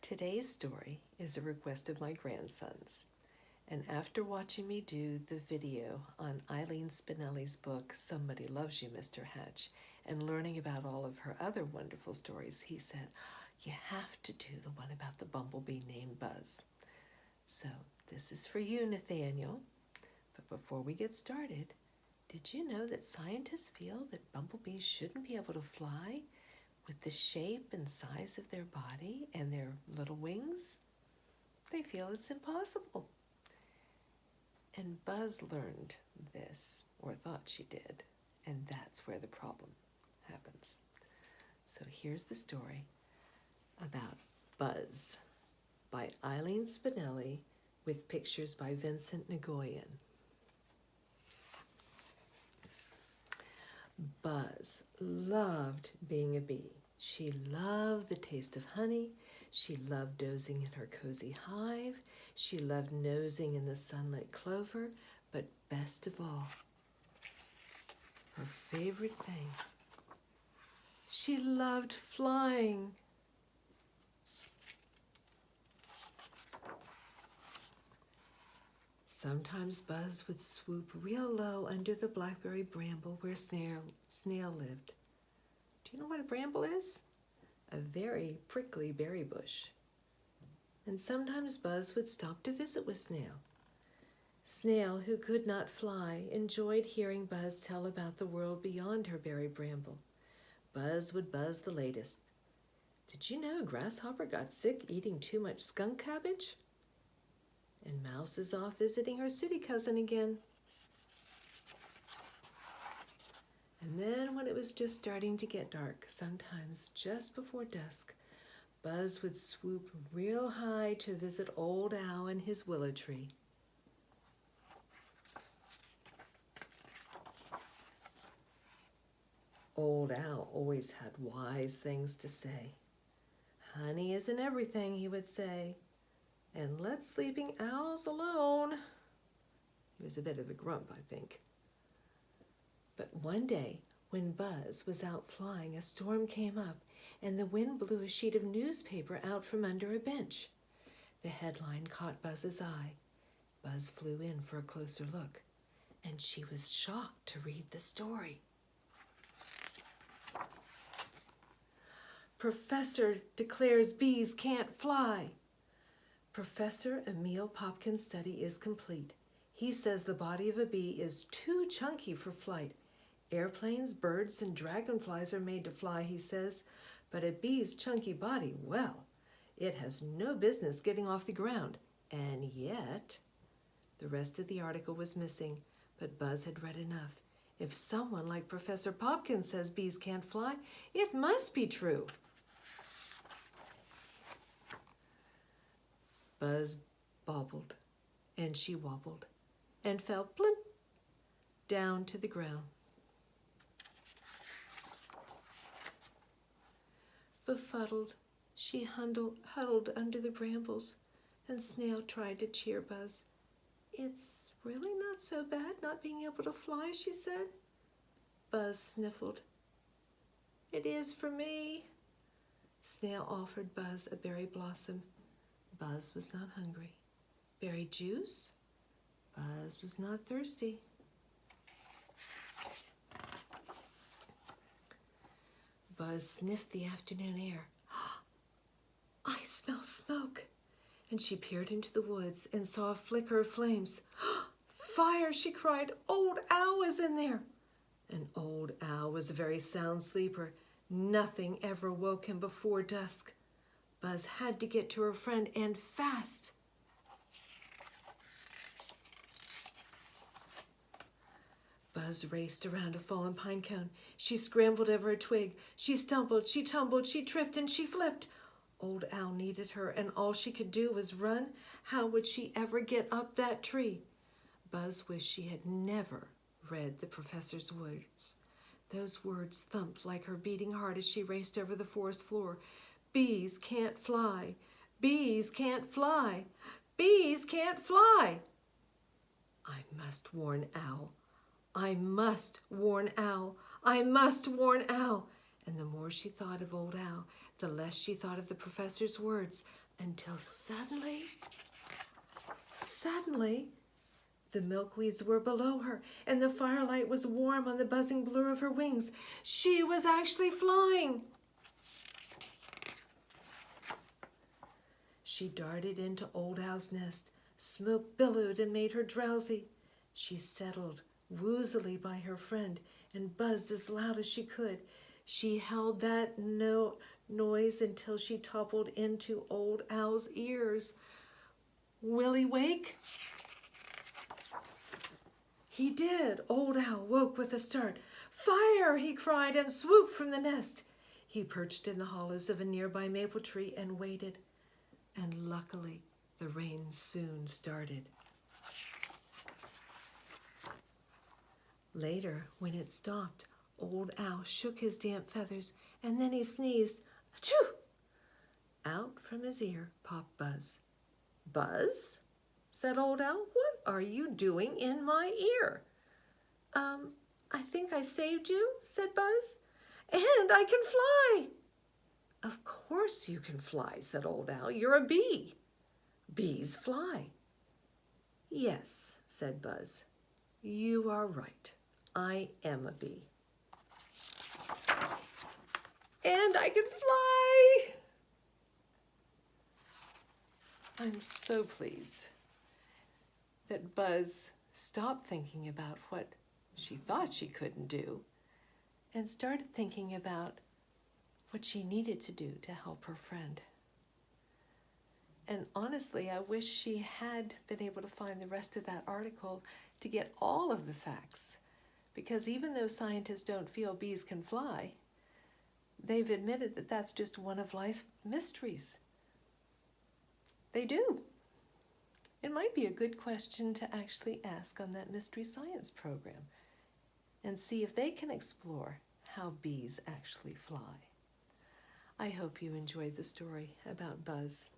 Today's story is a request of my grandsons, and after watching me do the video on Eileen Spinelli's book, Somebody Loves You, Mr. Hatch, and learning about all of her other wonderful stories, he said, you have to do the one about the bumblebee named Buzz. So this is for you, Nathaniel. But before we get started, did you know that scientists feel that bumblebees shouldn't be able to fly with the shape and size of their body and their little wings? They feel it's impossible. And Buzz learned this, or thought she did, and that's where the problem happens. So here's the story about Buzz by Eileen Spinelli with pictures by Vincent Nguyen. Buzz loved being a bee. She loved the taste of honey. She loved dozing in her cozy hive. She loved nosing in the sunlit clover. But best of all, her favorite thing, she loved flying. Sometimes Buzz would swoop real low under the blackberry bramble where Snail lived. Do you know what a bramble is? A very prickly berry bush. And sometimes Buzz would stop to visit with Snail. Snail, who could not fly, enjoyed hearing Buzz tell about the world beyond her berry bramble. Buzz would buzz the latest. Did you know a grasshopper got sick eating too much skunk cabbage? And Mouse is off visiting her city cousin again. And then when it was just starting to get dark, sometimes just before dusk, Buzz would swoop real high to visit Old Owl in his willow tree. Old Owl always had wise things to say. Honey isn't everything, he would say, and let sleeping owls alone. He was a bit of a grump, I think. But one day, when Buzz was out flying, a storm came up, and the wind blew a sheet of newspaper out from under a bench. The headline caught Buzz's eye. Buzz flew in for a closer look, and she was shocked to read the story. Professor declares bees can't fly. Professor Emil Popkin's study is complete. He says the body of a bee is too chunky for flight. Airplanes, birds, and dragonflies are made to fly, he says, but a bee's chunky body, well, it has no business getting off the ground. And yet, the rest of the article was missing, but Buzz had read enough. If someone like Professor Popkin says bees can't fly, it must be true. Buzz bobbled, and she wobbled, and fell plimp down to the ground. Befuddled, she huddled under the brambles, and Snail tried to cheer Buzz. It's really not so bad not being able to fly, she said. Buzz sniffled. It is for me. Snail offered Buzz a berry blossom. Buzz was not hungry. Berry juice? Buzz was not thirsty. Buzz sniffed the afternoon air. I smell smoke. And she peered into the woods and saw a flicker of flames. Fire, she cried. Old Owl is in there. And Old Owl was a very sound sleeper. Nothing ever woke him before dusk. Buzz had to get to her friend, and fast. Buzz raced around a fallen pine cone. She scrambled over a twig. She stumbled, she tumbled, she tripped, and she flipped. Old Owl needed her, and all she could do was run. How would she ever get up that tree? Buzz wished she had never read the professor's words. Those words thumped like her beating heart as she raced over the forest floor. Bees can't fly. Bees can't fly. Bees can't fly. I must warn Owl. I must warn Owl. I must warn Owl. And the more she thought of Old Owl, the less she thought of the professor's words, until suddenly, the milkweeds were below her, and the firelight was warm on the buzzing blur of her wings. She was actually flying. She darted into Old Owl's nest. Smoke billowed and made her drowsy. She settled woozily by her friend and buzzed as loud as she could. She held that noise until she toppled into Old Owl's ears. Will he wake? He did. Old Owl woke with a start. Fire, he cried, and swooped from the nest. He perched in the hollows of a nearby maple tree and waited. And luckily, the rain soon started. Later, when it stopped, Old Owl shook his damp feathers, and then he sneezed. Achoo! Out from his ear popped Buzz. Buzz? Said Old Owl. What are you doing in my ear? I think I saved you, said Buzz. And I can fly. Of course you can fly, said Old Owl. You're a bee. Bees fly. Yes, said Buzz. You are right. I am a bee. And I can fly. I'm so pleased that Buzz stopped thinking about what she thought she couldn't do and started thinking about what she needed to do to help her friend. And honestly, I wish she had been able to find the rest of that article to get all of the facts, because even though scientists don't feel bees can fly, they've admitted that that's just one of life's mysteries. They do. It might be a good question to actually ask on that mystery science program and see if they can explore how bees actually fly. I hope you enjoyed the story about Buzz.